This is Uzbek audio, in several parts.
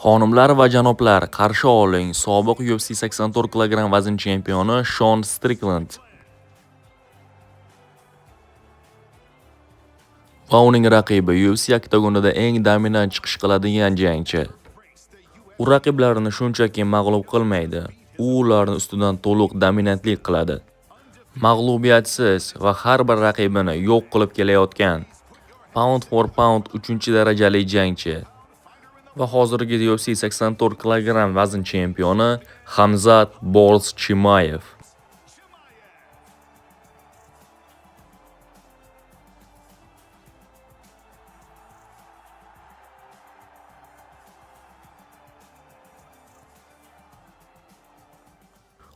Xonimlar va janoblar, qarshi oling sobiq UFC 84 kg vazn chempioni Shon Strickland va uning raqibi UFC oktagonida eng dominant chiqish qiladigan jangchi. U raqiblarini shunchaki mag'lub qilmaydi, u ularni ustidan to'liq dominantlik qiladi. Mag'lubiyatsiz va har bir raqibini yo'q qilib kelayotgan pound for pound 3-darajali jangchi va hozirgi UFC 84 kg vazn chempioni Hamzat Borz Chimayev.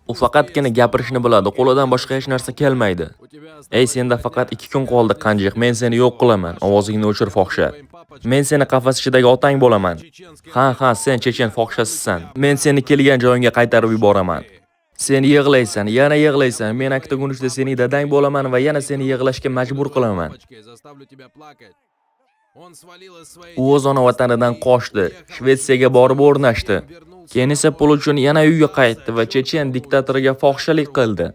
U faqatgina gapirishni biladi, qo'lidan boshqa hech narsa kelmaydi. Ey, senda faqat 2 kun qoldi qanjiq, men seni yo'q qilaman. Ovozingni o'chir fohisha. Men seni qafas ichidagi otang bo'laman. Ha, sen chechen fohishasisan. Men seni kelgan joyingga qaytarib yuboraman. Sen yig'laysan, yana yig'laysan. Men oktagon ichida sening dadang bo'laman va yana seni yig'lashga majbur qilaman. U o'z ona vatanidan qochdi, Shvetsiyaga borib o'rnashdi. Keyin esa pul uchun yana uyga qaytdi va chechen diktatoriga fohishalik qildi.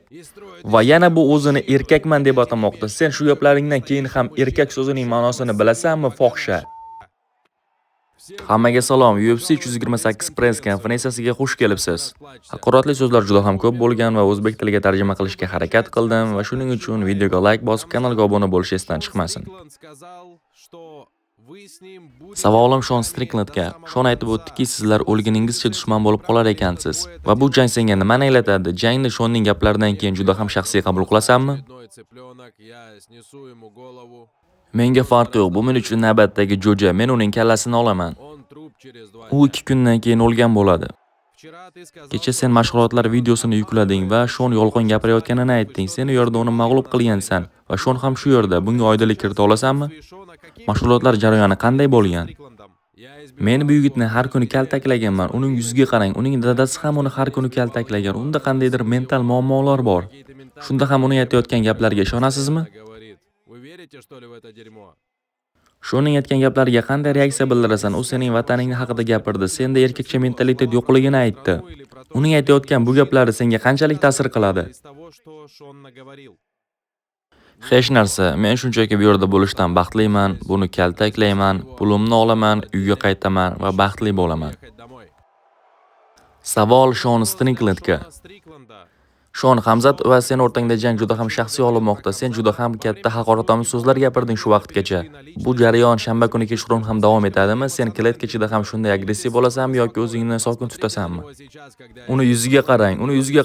Va yana bu o'zini erkakman deb atamoqda. Sen shu gaplaringdan keyin ham erkak so'zining ma'nosini bilasanmi, fohisha? Hammaga salom. UFC 328 press konferensiyasiga xush kelibsiz. Haqoratli so'zlar juda ham ko'p bo'lgan va o'zbek tiliga tarjima qilishga harakat qildim va shuning uchun videoga like bosib, kanalga obuna bo'lish esdan chiqmasin. Savolim Shon Stricklandga. Shon aytib o'tdiki, sizlar o'lguningizcha dushman bo'lib qolar ekansiz. Va bu jang senga nimani anglatadi? Jangni Shonning gaplaridan keyin juda ham shaxsiy qabul qilasanmi? Menga farqi yo'q. Bu men uchun navbatdagi jo'ja. Men uning kallasini olaman. U 2 kundan keyin o'lgan bo'ladi. Kecha sen mashg'ulotlar videosini yuklading va Shon yolg'on gapirayotganini aytding. Sen u yerda uni mag'lub qilgansan va Shon ham shu yerda. Bunga oydinlik kirita olasanmi? Mashg'ulotlar jarayoni qanday bo'lgan? Men bu yigitni har kuni kaltaklaganman. Uning yuziga qarang. Uning dadasi ham uni har kuni kaltaklagan. Unda qandaydir mental muammolar bor. Shunda ham uning aytayotgan gaplariga ishonasizmi? Shoning aytgan gaplariga qanday reaksiya bildirasan? U sening vataningni haqida gapirdi. Senda erkakcha mentalitet yo'qligini aytdi. Uning aytayotgan bu gaplari senga qanchalik ta'sir qiladi? Hech narsa. Men shunchaki bu yerda bo'lishdan baxtliman. Buni kaltaklayman, pulimni olaman, uyga qaytaman va baxtli bo'laman. Savol Shon Stricklandga. Shon, Hamzat va sen o'rtangda jang juda ham shaxsiy olinmoqda. Sen juda ham katta haqoratomuz so'zlar gapirding shu vaqtgacha. Bu jarayon shanba kuni kechqurun ham davom etadimi? Sen klet kechida ham shunday agressiv bo'lasanmi yoki o'zingni sokin tutasanmi? Uni yuziga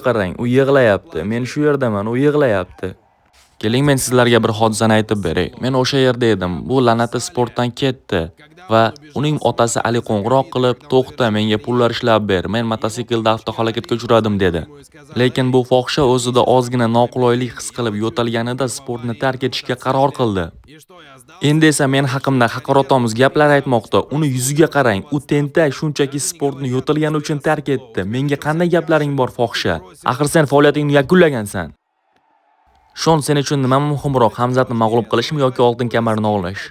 qarang. U yig'layapti. Men shu yerdaman, u yig'layapti. Keling, men sizlarga bir hodisani aytib beray. Men o'sha yerda edim. Bu la'nati sportdan ketdi va uning otasi Ali qo'ng'iroq qilib, "To'xta, menga pullar ishlab ber. Men mototsiklda avtohalokatga uchradim" dedi. Lekin bu fohisha o'zida ozgina noqulaylik his qilib yo'talganida sportni tark etishga qaror qildi. Endi esa men haqimda haqoratomuz gaplar aytmoqda. Uni yuziga qarang. U tentak shunchaki sportni yo'talgani uchun tark etdi. Menga qanday gaplaring bor, fohisha? Axir sen faoliyatingni yakunlagansan. Shon, sen uchun nima muhimroq, Hamzatni mag'lub qilishmi yoki oltin kamarni olish?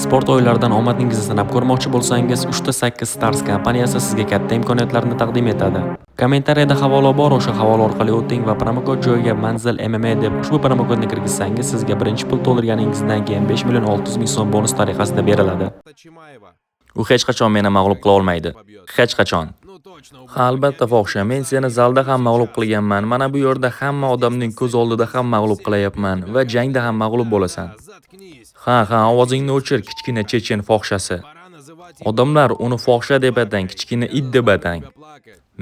Sport o'yinlaridan omadingizni sinab ko'rmoqchi bo'lsangiz, 3-8 Stars kompaniyasi sizga katta imkoniyatlarni taqdim etadi. Kommentariyada havola bor, o'sha havola orqali o'ting va promokod joyiga Manzil MMA deb ushbu promokodni kirgizsangiz, sizga birinchi pul to'ldirganingizdan keyin 5 million 600 ming so'm bonus tariqasida beriladi. U hech qachon meni mag'lub qila olmaydi. Hech qachon. Ha, albatta fohisha, men seni zalda ham mag'lub qilganman. Mana bu yerda hamma odamning ko'z oldida ham mag'lub qilayapman va jangda ham mag'lub bo'lasan. Ha, ovozingni o'chir, kichkina chechen fohishasi. Odamlar uni fohisha deb atang, kichkina it deb atang.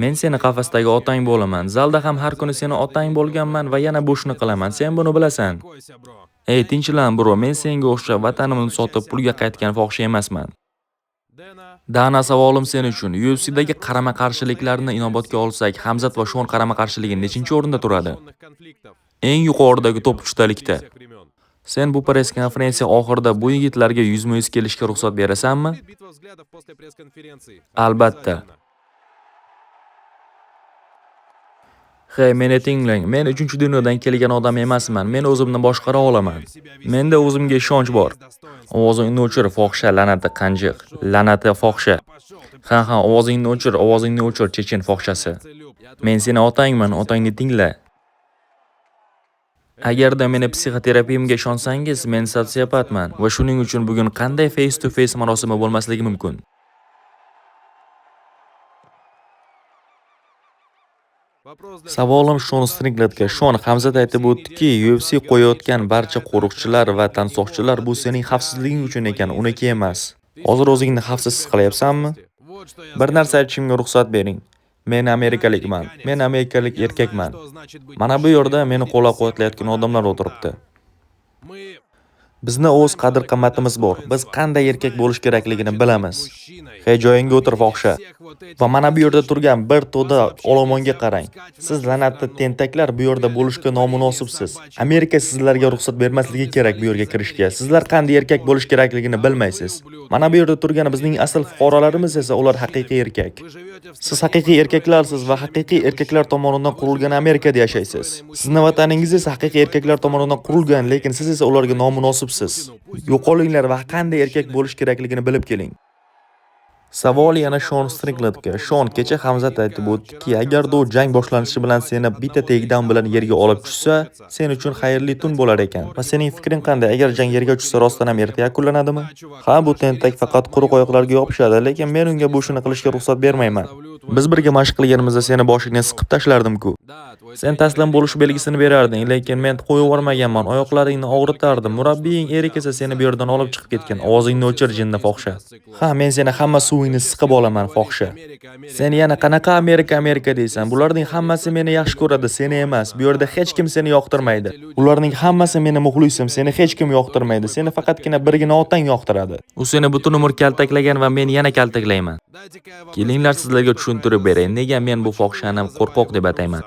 Men seni qafasdagi otang bo'laman. Zalda ham har kuni seni otang bo'lganman va yana bo'shni qilaman. Sen buni bilasan. Ey, tinchlan bro, men senga o'xshab vatanimni sotib pulga qaytgan fohisha emasman. Dana, savolim sen uchun. UFC'dagi qarama-qarshiliklarni inobatga olsak, Hamzat va Shon qarama-qarshiligi nechinchi o'rinda turadi? Eng yuqoridagi top 3talikda. Sen bu press konferensiya oxirida bu yigitlarga yuzma-yuz kelishga ruxsat berasanmi? Albatta. Hey, meni tinglang. Men 3-dunyodan kelgan odam emasman. Men o'zimni boshqara olaman. Menda o'zimga ishonch bor. Ovozingni o'chir, fohisha, la'nati qanjiq. La'nati fohisha. Ha, ovozingni o'chir, chechen fohishasi. Men seni otangman, otangni tingla. Agarda meni psixoterapiyamga ishonsangiz, men sotsiopatman va shuning uchun bugun qanday face to face marosimi bo'lmasligi mumkin? Savolim Shon Stricklandga. Shon, Hamzat aytib o'tdiki, UFC qo'yayotgan barcha qo'riqchilar va tansoqchilar bu sening xavfsizliging uchun ekan, uniki emas. Hozir o'zingni xavfsiz his qilyapsanmi? Bir narsa aytishimga ruxsat bering. Men amerikalikman. Men amerikalik erkakman. Mana bu yerda meni qo'llab-quvvatlayotgan odamlar o'tiribdi. Bizni o'z qadr-qimmatimiz bor. Biz qanday erkak bo'lish kerakligini bilamiz. Hey, joyingga o'tir fohisha. Va mana bu yerda turgan bir to'da olomonga qarang. Siz la'natli tentaklar bu yerda bo'lishga nomunosibsiz. Amerika sizlarga ruxsat bermasligi kerak bu yerga kirishga. Sizlar qanday erkak bo'lish kerakligini bilmaysiz. Mana bu yerda turgan bizning asl fuqarolarimiz esa ular haqiqiy erkak. Siz haqiqiy erkaklarsiz va haqiqiy erkaklar tomonidan qurilgan Amerikada yashaysiz. Sizning vataningiz esa haqiqiy erkaklar tomonidan qurilgan, lekin siz esa ularga nomunosibsiz. Yo'qolinglar va qanday erkak bo'lish kerakligini bilib keling. Savol yana Shon Stricklandga. Shon, kecha Hamzat aytib o'tdiki, agarda u jang boshlanishi bilan seni bitta takedown bilan yerga olib tushsa, sen uchun xayrli tun bo'lar ekan. Va sening fikring qanday? Agar jang yerga tushsa, rostdan ham erta yakunlanadimi? Ha, bu tentak faqat quruq oyoqlarga yopishadi, lekin men unga bu ishni qilishga ruxsat bermayman. Biz birga mashq qilganimizda seni boshingdan siqib tashlardim-ku. Sen taslim bo'lish belgisini berarding, lekin men qo'yib yubormaganman. Oyoqlaringni og'ritardim. Murabbiying Erik esa seni bu yerdan olib chiqib ketgan. Ovozingni o'chir, jinni fohisha. Ha, men seni hamma suvingni siqib olaman, fohisha. Sen yana qanaqa Amerika deysan? Bularning hammasi meni yaxshi ko'radi, seni emas. Bu yerda hech kim seni yoqtirmaydi. Ularning hammasi meni muxlisim, seni hech kim yoqtirmaydi. Seni faqatgina birgina otang yoqtiradi. U seni butun umr kaltaklagan va men yana kaltaklayman. Kelinglar sizlarga tushuntirib beray, nega men bu fohishani qo'rqoq deb atayman.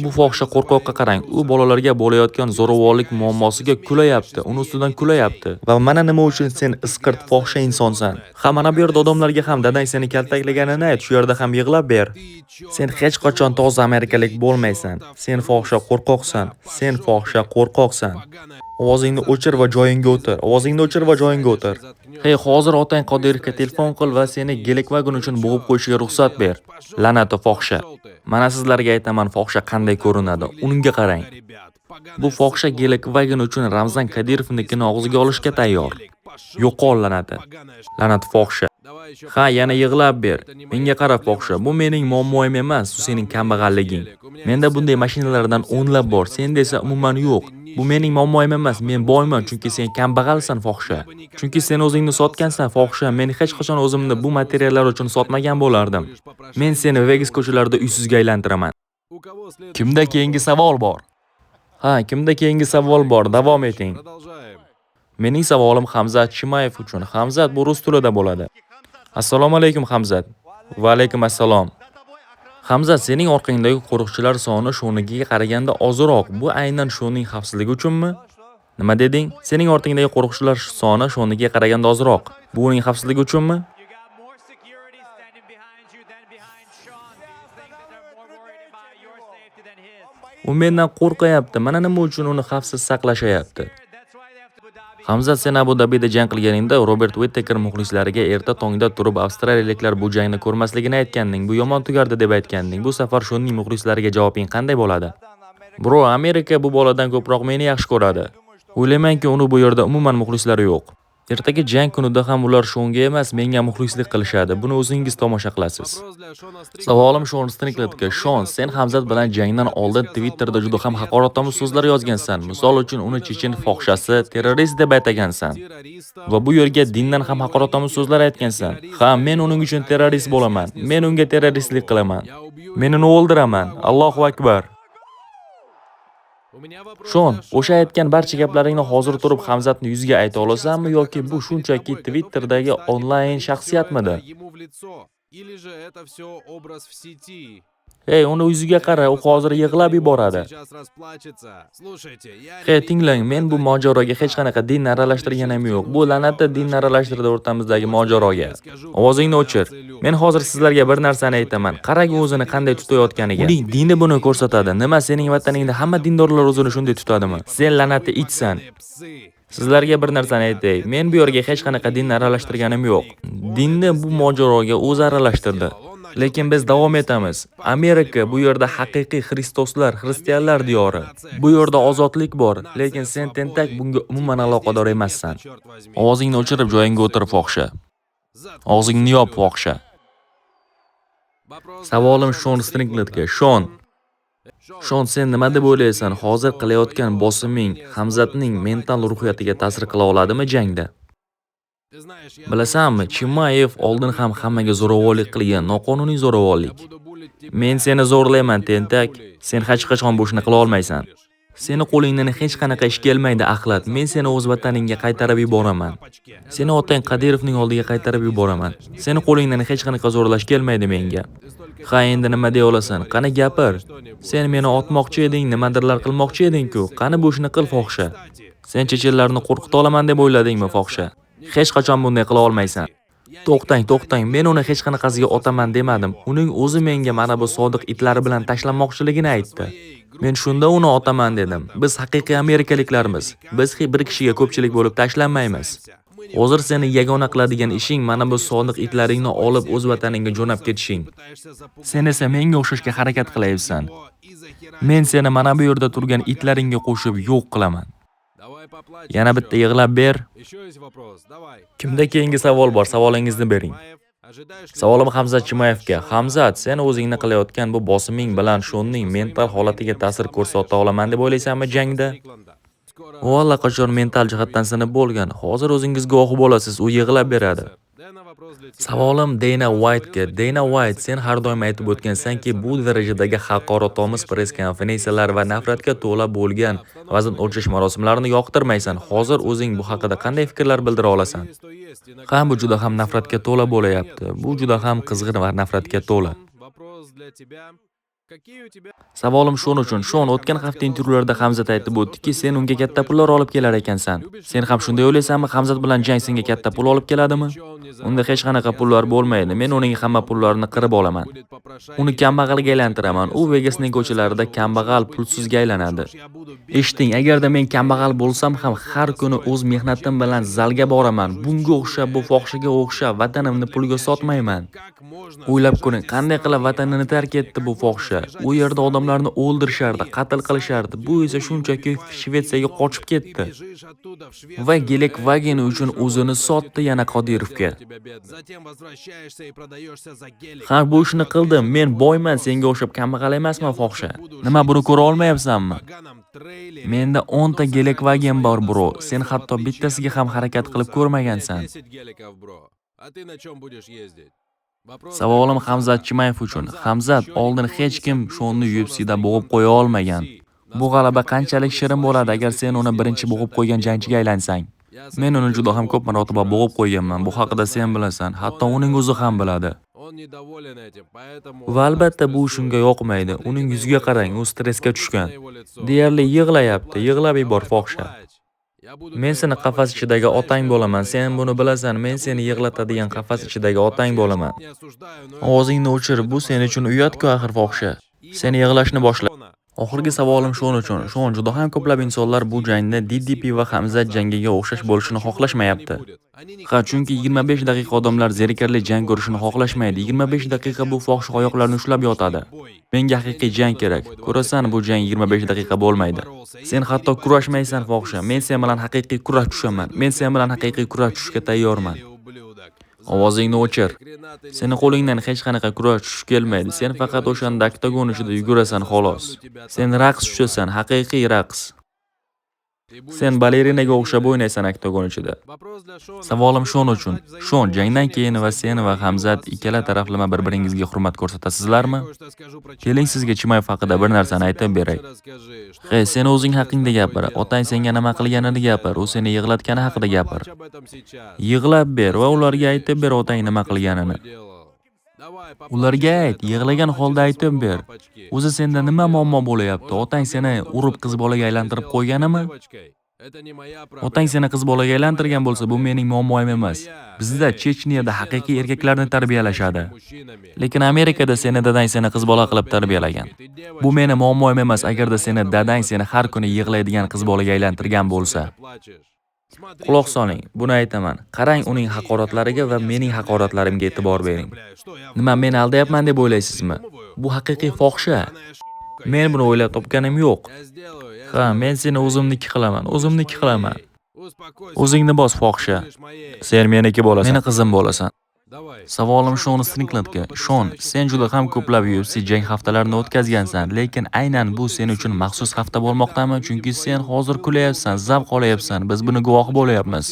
Bu fohisha qo'rqoqqa qarang, u bolalarga bo'layotgan zo'ravonlik muammosiga kulayapti, uni ustidan kulayapti. Va mana nima uchun sen isqirt fohisha insonsan. Ha, mana bu yerda odamlarga ham dadang seni kaltaklaganini ayt, shu yerda ham yig'lab ber. Sen hech qachon toza amerikalik bo'lmaysan. Sen fohisha qo'rqoqsan. Sen fohisha qo'rqoqsan. Ovozingni o'chir va joyingga o'tir. Ovozingni o'chir va joyingga o'tir. Hey, hozir otang Qodirovga telefon qil va seni Gelekvagon uchun bo'g'ib qo'yishiga ruxsat ber. La'nati fohisha. Mana sizlarga aytaman, fohisha qanday ko'rinadi. Unga qarang. Bu fohisha Gelekvagon uchun Ramzan Qodirovnikini og'ziga olishga tayyor. Yo'qol la'nati. La'nat fohisha. Ha, yana yig'lab ber. Menga qara fohisha, bu mening muammoim emas, bu sening kambag'alliging. Menda bunday mashinalardan o'nlab bor, senda esa umuman yo'q. Bu mening muammoim emas, men boyman, chunki sen kambag'alsan fohisha. Chunki sen o'zingni sotgansan fohisha. Men hech qachon o'zimni bu materiallar uchun sotmagan bo'lardim. Men seni Vegas ko'chalarida uysizga aylantiraman. Kimda keyingi savol bor? Ha, kimda keyingi savol bor? Davom eting. Mening savolim Hamzat Chimayev uchun. Hamzat, bu rus tilida bo'ladi. Assalomu alaykum Hamzat. Va alaykum assalom. Hamzat, sening orqangdagi qo'riqchilar soni shonikiga qaraganda ozroq. Bu aynan shoning xavfsizligi uchunmi? Nima deding? Sening orqangdagi qo'riqchilar soni shonikiga qaraganda ozroq. Bu uning xavfsizligi uchunmi? U mendan qo'rqayapti. Mana nima uchun uni xavfsiz saqlashayapti? Hamzat, sen Abu Dabida jang qilganingda Robert Whittaker muxlislariga erta tongda turib avstraliyaliklar bu jangni ko'rmasligini aytganding. Bu yomon tugardi deb aytganding. Bu safar shoning muxlislariga javobing qanday bo'ladi? Bro, Amerika bu boladan ko'proq meni yaxshi ko'radi. O'ylaymanki, uni bu yerda umuman muxlislari yo'q. Ertaga jang kunida ham ular shonga emas, menga muxlislik qilishadi. Buni o'zingiz tomosha qilasiz. Savolim Shon Stricklandga. Shon, sen Hamzat bilan jangdan oldin Twitterda juda ham haqoratomuz so'zlar yozgansan. Misol uchun uni chechen fohishasi, terrorist deb aytagansan. Va bu yerga dindan ham haqoratomuz so'zlar aytgansan. Ha, men uning uchun terrorist bo'laman. Men unga terroristlik qilaman. Men uni o'ldiraman. Allohu akbar. Shon, o'sha aytgan barcha gaplaringni hozir turib Hamzatni yuziga ayta olasanmi yoki bu shunchaki Twitter'dagi onlayn shaxsiyatmidi? Hey, uni yuziga qara, u hozir yig'lab yuboradi. Hey, tinglang, men bu mojaroga hech qanaqa dinni aralashtirganim yo'q. Bu la'natli dinni aralashtirdi o'rtamizdagi mojaroga. Ovozingni o'chir. Men hozir sizlarga bir narsani aytaman. Qarang o'zini qanday tutayotganiga. Uning dini buni ko'rsatadi. Nima sening vataningda hamma dindorlar o'zini shunday tutadimi? Sen la'natli itsan. Sizlarga bir narsani aytay. Men bu yerga hech qanaqa dinni aralashtirganim yo'q. Dinni bu mojaroga o'zi aralashtirdi. Lekin biz davom etamiz. Amerika bu yerda haqiqiy Xristoslar, xristianlar diyori. Bu yerda ozodlik bor, lekin sen tentak bunga umuman aloqador emassan. Ovozingni o'chirib joyingga o'tir fohisha. Og'zingni yop fohisha. Savolim Shon Stricklandga. Shon, sen nima deb o'ylaysan? Hozir qilayotgan bosiming Hamzatning mental ruhiyatiga ta'sir qila oladimi jangda? Bilasanmi, Chimayev oldin ham hammaga zo'ravonlik qilgan, noqonuniy zo'ravonlik. Men seni zo'rlayman, tentak. Sen hech qachon bu ishni qila olmaysan. Seni qo'lingdan hech qanaqa ish kelmaydi, axlat. Men seni o'z vataningga qaytarib yuboraman. Seni otang Qodirovning oldiga qaytarib yuboraman. Seni qo'lingdan hech qanaqa zo'rlash kelmaydi menga. Ha, endi nima deya olasan? Qani gapir. Sen meni otmoqchi eding, nimadirlar qilmoqchi eding-ku. Qani bu ishni qil fohisha. Sen chechenlarni qo'rqita olaman deb o'yladingmi fohisha? Hech qachon bunday qila olmaysan. To'xtang. Men uni hech qanaqasiga otaman demadim. Uning o'zi menga mana bu sodiq itlari bilan tashlanmoqchiligini aytdi. Men shunda uni otaman dedim. Biz haqiqiy amerikaliklarmiz. Biz bir kishiga ko'pchilik bo'lib tashlanmaymiz. Hozir seni yagona qiladigan ishing mana bu sodiq itlaringni olib o'z vataningga jo'nab ketishing. Sen esa menga o'xshashga harakat qilayapsan. Men seni mana bu yerda turgan itlaringga qo'shib yo'q qilaman. Yana bitta yig'lab ber. Kimda keyingi savol bor? Savolingizni bering. Savolim Hamzat Chimayevga. Hamzat, sen o'zingni qilayotgan bu bosiming bilan Shonning mental holatiga ta'sir ko'rsata olaman deb o'ylaysanmi jangda? U allaqachon mental jihatdan sinib bo'lgan. Hozir o'zingiz guvohi bo'lasiz, u yig'lab beradi. Savolim Dana White'ga. Dana White, sen har doim aytib o'tgansanki, bu darajadagi haqoratomuz press konferensiyalar va nafratga to'la bo'lgan vazn o'lchash marosimlarini yoqtirmaysan. Hozir o'zing bu haqida qanday fikrlar bildira olasan? Bu juda ham nafratga to'la bo'layapti. Bu juda ham qizg'in va nafratga to'la. Savolim Shon uchun. Shon, o'tgan hafta intervyularda Hamzat aytib o'tdiki, sen unga katta pullar olib kelar ekansan. Sen ham shunday o'ylaysanmi? Hamzat bilan jang senga katta pul olib keladimi? Unda hech qanaqa pullar bo'lmaydi. Men uning hamma pullarini qirib olaman. Uni kambag'alga aylantiraman. U Vegasning ko'chalarida kambag'al, pulsizga aylanadi. Eshiting, agarda men kambag'al bo'lsam ham har kuni o'z mehnatim bilan zalga boraman. Bunga o'xshab, bu fohishaga o'xshab vatanimni pulga sotmayman. O'ylab ko'ring, qanday qilib vatanini tark etdi bu fohisha. U yerda odamlarni o'ldirishardi, qatl qilishardi. Bu esa shunchaki Shvetsiyaga qochib ketdi. Va Gelekwagen uchun o'zini sotdi yana Qodirovga. Ha, bu ishni qildim. Men boyman, senga o'xshab kambag'al emasman fohisha. Nima, buni ko'ra olmayapsanmi? Menda 10 ta Gelekwagen bor, bro. Sen hatto bittasiga ham harakat qilib ko'rmagansan. Savolim Hamzat Chimayev uchun. Hamzat, oldin hech kim Shonni UFC'da bo'g'ib qo'ya olmagan. Bu g'alaba qanchalik shirin bo'ladi agar sen uni birinchi bo'g'ib qo'ygan jangchiga aylansang? Men uni juda ham ko'p marotaba bo'g'ib qo'yganman. Bu haqida sen bilasan, hatto uning o'zi ham biladi. Va albatta bu shunga yoqmaydi. Uning yuziga qarang, u stressga tushgan. Deyarli yig'layapti, yig'lab yubor fohisha. Men seni qafas ichidagi otang bo'laman. Sen buni bilasan. Men seni yig'latadigan qafas ichidagi otang bo'laman. Ovozingni o'chir. Bu sen uchun uyat-ku axir fohisha. Sen yig'lashni boshla. Oxirgi savolim Shon uchun. Shon, juda ham ko'plab insonlar bu jangni DDP va Hamzat jangiga o'xshash bo'lishini xohlashmayapti. Chunki 25 daqiqa odamlar zerikarli jang ko'rishini xohlashmaydi. 25 daqiqa bu fohish oyoqlarni ushlab yotadi. Menga haqiqiy jang kerak. Ko'rasan, bu jang 25 daqiqa bo'lmaydi. Sen hatto kurashmaysan fohisha. Men sen bilan haqiqiy kurash tushaman. Men sen bilan haqiqiy kurash tushishga tayyorman. Ovozingni o'chir. Seni qo'lingdan hech qanaqa kurash tushish kelmaydi. Sen faqat o'shanda oktagon ichida yugurasan xolos. Sen raqs tushasan, haqiqiy raqs. Sen balerinaga o'xshab o'ynaysan oktagon ichida. Savolim Shon uchun. Shon, jangdan keyin va sen va Hamzat ikkala taraflama bir-biringizga hurmat ko'rsatasizlarmi? Keling sizga Chimayev haqida bir narsani aytib beray. Sen o'zing haqingda gapir. Otang senga nima qilganini gapir. U seni yig'latgani haqida gapir. Yig'lab ber va ularga aytib ber otang nima qilganini. Ularga ayt, yig'lagan holda aytib ber. O'zi senda nima muammo bo'layapti? Otang seni urib qiz bolaga aylantirib qo'yganimi? Otang seni qiz bolaga aylantirgan bo'lsa, bu mening muammoim emas. Bizda Chechniyada haqiqiy erkaklarni tarbiyalashadi. Lekin Amerikada seni dadang seni qiz bola qilib tarbiyalagan. Bu meni muammoim emas, agarda seni dadang seni har kuni yig'laydigan qiz bolaga aylantirgan bo'lsa. Quloq soling, buni aytaman. Qarang uning haqoratlariga va mening haqoratlarimga e'tibor bering. Nima men aldayapman deb o'ylaysizmi? Bu haqiqiy fohisha. Men buni o'ylab topganim yo'q. Ha, men seni o'zimniki qilaman. O'zingni bos fohisha. Sen meniki bo'lasan. Meni qizim bo'lasan. Savolim Shon Stricklandga. Shon, sen juda ham ko'plab UFC jang haftalarini o'tkazgansan, lekin aynan bu sen uchun maxsus hafta bo'lmoqdami? Chunki sen hozir kulayapsan, zavq olayapsan, biz buni guvohi bo'layapmiz.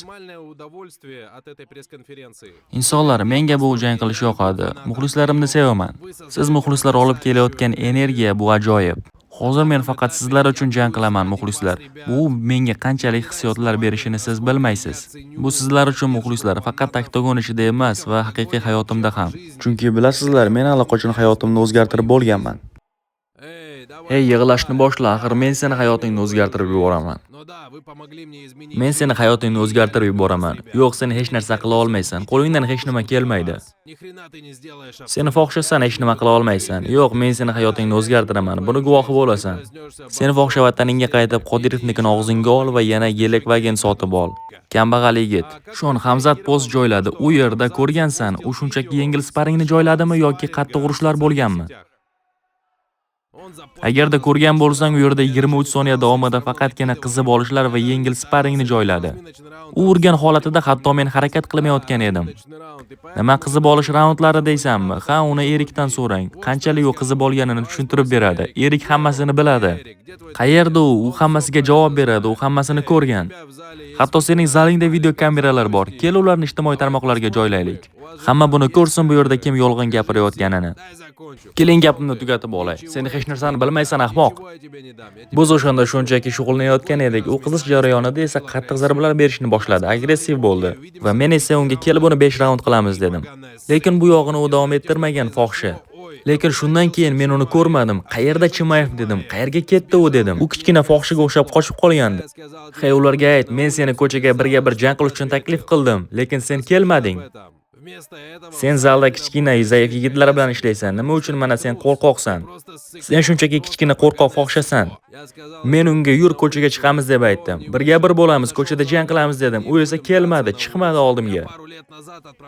Insonlar, menga bu jang qilish yoqadi. Muxlislarimni sevaman. Siz muxlislar olib kelayotgan energiya bu ajoyib. Hozir men faqat sizlar uchun jang qilaman, muxlislar. Bu menga qanchalik hissiyotlar berishini siz bilmaysiz. Bu sizlar uchun, muxlislar, faqat oktagon ishida emas va haqiqiy hayotimda ham. Chunki bilasizlar, men allaqachon hayotimni o'zgartirib bo'lganman. Hey, yig'lashni boshla, axir men seni hayotingni o'zgartirib yuboraman. Yo'q, sen hech narsa qila olmaysan. Qo'lingdan hech nima kelmaydi. Seni fohishasan, hech nima qila olmaysan. Yo'q, men seni hayotingni o'zgartiraman. Buni guvohi bo'lasan. Seni fohisha vataningga qaytib, Qodirovnikini og'zingga ol va yana Yelekvagen sotib ol. Kambag'al yigit. Shon Hamzat post joyladi. U yerda ko'rgansan, u shunchaki yengil sparingni joyladimi yoki qattiq urushlar bo'lganmi? Agarda ko'rgan bo'lsang, u yerda 23 soniya davomida faqatgina qizib olishlar va yengil sparingni joyladi. U urgan holatida hatto men harakat qilmayotgan edim. Nima qizib olish raundlari deysanmi? Ha, uni Erikdan so'rang. Qanchalik u qizib olganini tushuntirib beradi. Erik hammasini biladi. Qayerda u? U hammasiga javob beradi. U hammasini ko'rgan. Hatto sening zalingda video kameralar bor. Kel ularni ijtimoiy tarmoqlarga joylaylik. Hamma buni ko'rsin bu yerda kim yolg'on gapirayotganini. Keling gapimni tugatib olay. Sen hech narsani bilmaysan, ahmoq. Biz o'shanda shunchaki shug'ullanayotgan edik. U qizish jarayonida esa qattiq zarbalar berishni boshladi, agressiv bo'ldi. Va men esa unga kelib uni 5 raund qilamiz dedim. Lekin bu yog'ini u davom ettirmagan fohisha. Lekin shundan keyin men uni ko'rmadim. Qayerda Chimayev dedim. Qayerga ketdi u dedim. U kichkina fohishaga o'xshab qochib qolgandi. Hey, ularga ayt, men seni ko'chaga birga bir jang qilish uchun taklif qildim, lekin sen kelmading. Sen zalda kichkina zaif yigitlar bilan ishlaysan. Nima uchun mana sen qo'rqoqsan? Sen shunchaki kichkina qo'rqoq fohishasan. Men unga yur ko'chaga chiqamiz deb aytdim. Birga bir bo'lamiz, ko'chada jang qilamiz dedim. U esa kelmadi, chiqmadi oldimga.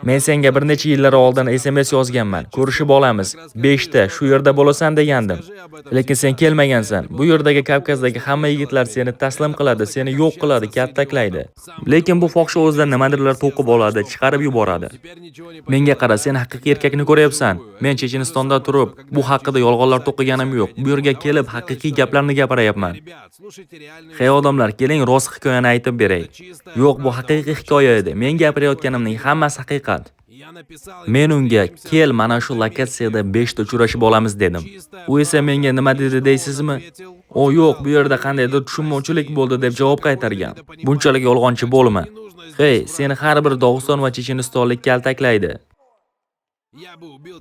Men senga bir necha yillar oldin SMS yozganman. Ko'rishib olamiz. 5 ta shu yerda bo'lasan degandim. Lekin sen kelmagansan. Bu yerdagi Kavkazdagi hamma yigitlar seni taslim qiladi, seni yo'q qiladi, kaltaklaydi. Lekin bu fohisha o'zidan nimadirlar to'qib oladi, chiqarib yuboradi. Menga qara, sen haqiqiy erkakni ko'ryapsan. Men Chechenistonda turib, bu haqida yolg'onlar to'qiganim yo'q. Bu yerga kelib haqiqiy gaplarni gapiryapman. Hey odamlar, keling rost hikoyani aytib beray. Yo'q, bu haqiqiy hikoya edi. Men gapirayotganimning hammasi haqiqat. Men unga kel mana shu lokatsiyada 5 ta uchrashib olamiz dedim. U esa menga nima dedi deysizmi? O yo'q, bu yerda qandaydir tushunmovchilik bo'ldi deb javob qaytargan. Bunchalik yolg'onchi bo'lma. Hey, seni har bir Dog'iston va Chechenistonlik kaltaklaydi.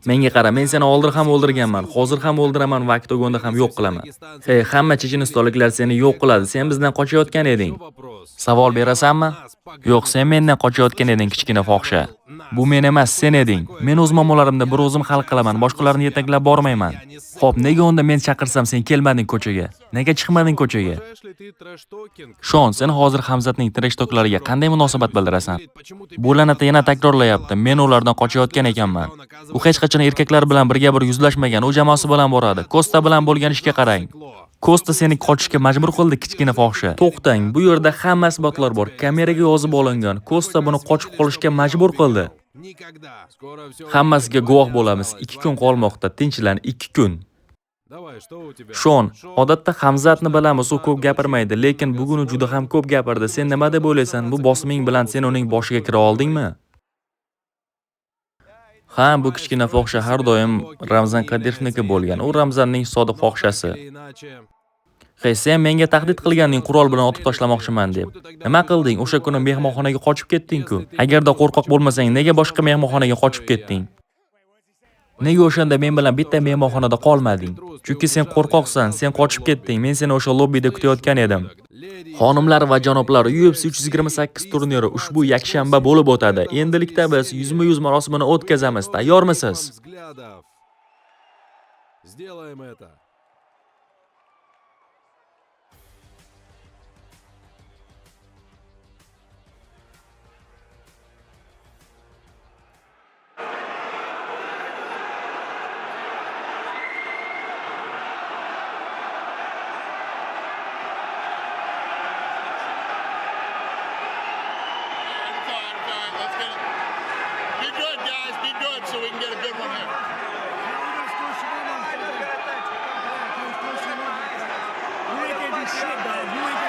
Menga qara, men seni oldin ham o'ldirganman, hozir ham o'ldiraman va oktagonda ham yo'q qilaman. Hey, hamma chechenistonliklar seni yo'q qiladi. Sen bizdan qochayotgan eding. Savol berasanmi? Yo'q, sen mendan qochayotgan eding, kichkina fohisha. Bu men emas, sen eding. Men o'z muammolarimda bir o'zim hal qilaman, boshqalarni yetaklab bormayman. Xo'p, nega unda men chaqirsam sen kelmading ko'chaga? Nega chiqmading ko'chaga? Shon, sen hozir Hamzatning treshtoklariga qanday munosabat bildirasan? Bu la'natni yana takrorlayapti. Men ulardan qochayotgan ekanman. U hech qachon erkaklar bilan birga bir yuzlashmagan, u jamoasi bilan boradi. Kosta bilan bo'lgan ishga qarang. Kosta seni qochishga majbur qildi, kichkina fohisha. To'xtang, bu yerda hamma isbotlar bor. Kameraga yozib olingan. Kosta buni qochib qolishga majbur qildi. Hammasiga guvoh bo'lamiz. 2 kun qolmoqda. Tinchlan, 2 kun. Shon, odatda Hamzatni bilamiz, u ko'p gapirmaydi, lekin bugun u juda ham ko'p gapirdi. Sen nima deb o'ylaysan? Bu bosiming bilan sen uning boshiga kira oldingmi? Ha, bu kichkina fohisha har doim Ramzan Qodirovniki bo'lgan. U Ramzanning sodiq fohishasi. Hey, sen menga tahdid qilganding qurol bilan otib tashlamoqchiman deb. Nima qilding? O'sha kuni mehmonxonaga qochib ketding-ku. Agarda qo'rqoq bo'lmasang, nega boshqa mehmonxonaga qochib ketding? Nega o'shanda men bilan bitta mehmonxonada qolmading? Chunki sen qo'rqoqsan, sen qochib ketding. Men seni o'sha lobbida kutayotgan edim. Xonimlar va janoblar, UFC 328 turniri ushbu yakshanba bo'lib o'tadi. Endilikda biz yuzma-yuz marosimini o'tkazamiz. Tayyormisiz? Сделаем это. Be good, guys. Be good so we can get a good one here. You ain't gonna do shit, dog. You ain't